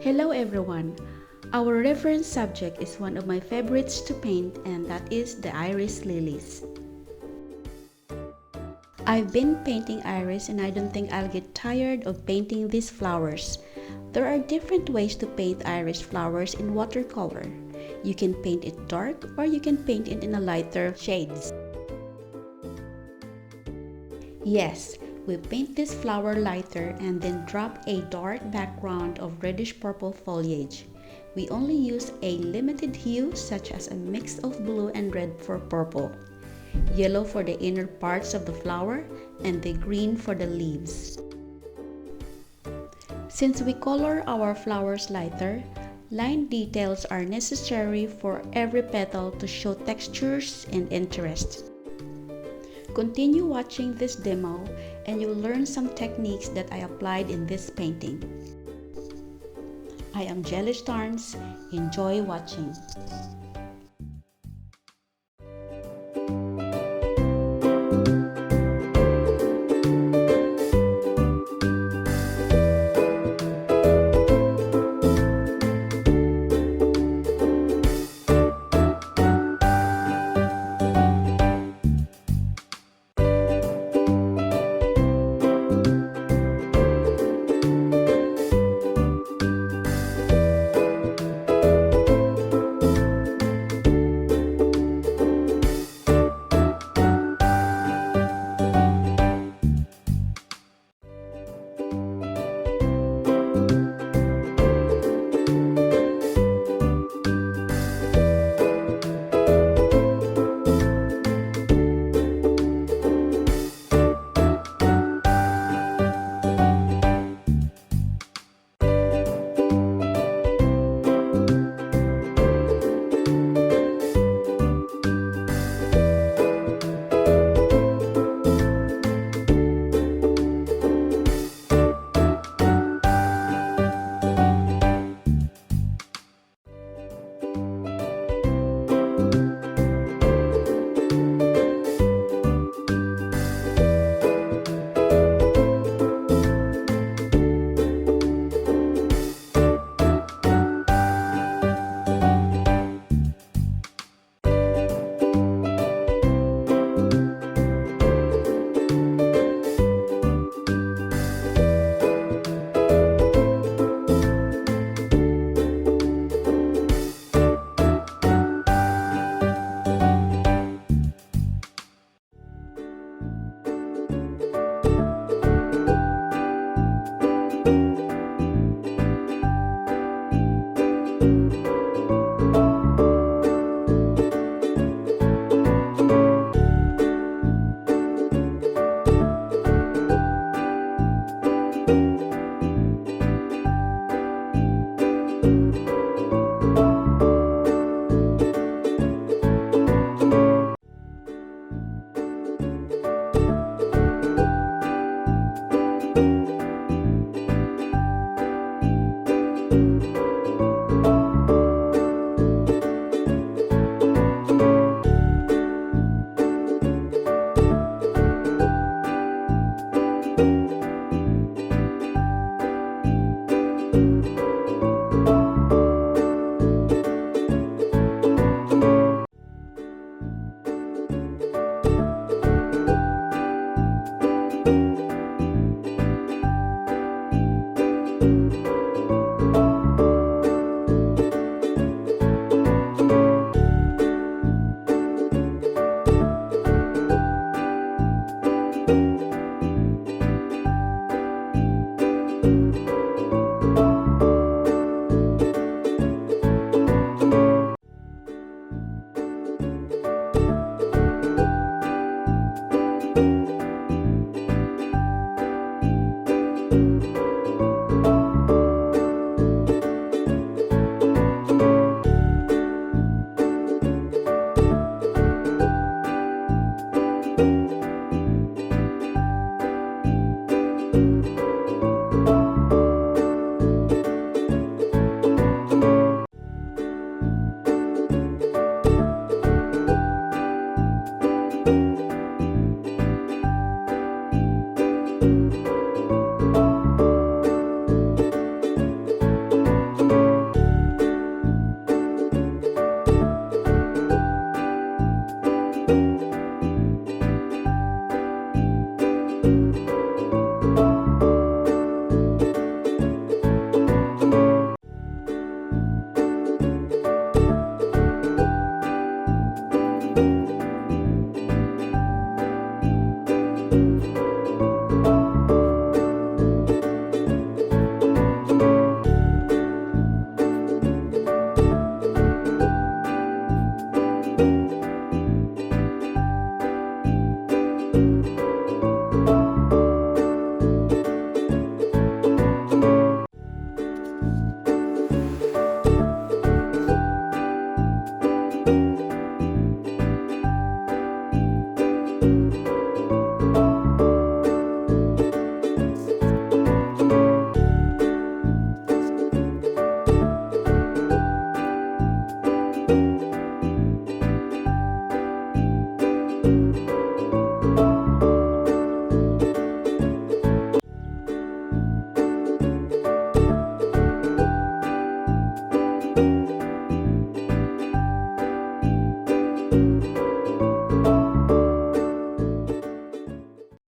Hello everyone! Our reference subject is one of my favorites to paint, and that is the iris lilies. I've been painting iris and I don't think I'll get tired of painting these flowers. There are different ways to paint iris flowers in watercolor. You can paint it dark or you can paint it in a lighter shades. Yes, we paint this flower lighter and then drop a dark background of reddish purple foliage. We only use a limited hue such as a mix of blue and red for purple, yellow for the inner parts of the flower, and the green for the leaves. Since we color our flowers lighter, line details are necessary for every petal to show textures and interest. Continue watching this demo and you'll learn some techniques that I applied in this painting. I am Jelly Starnes. Enjoy watching.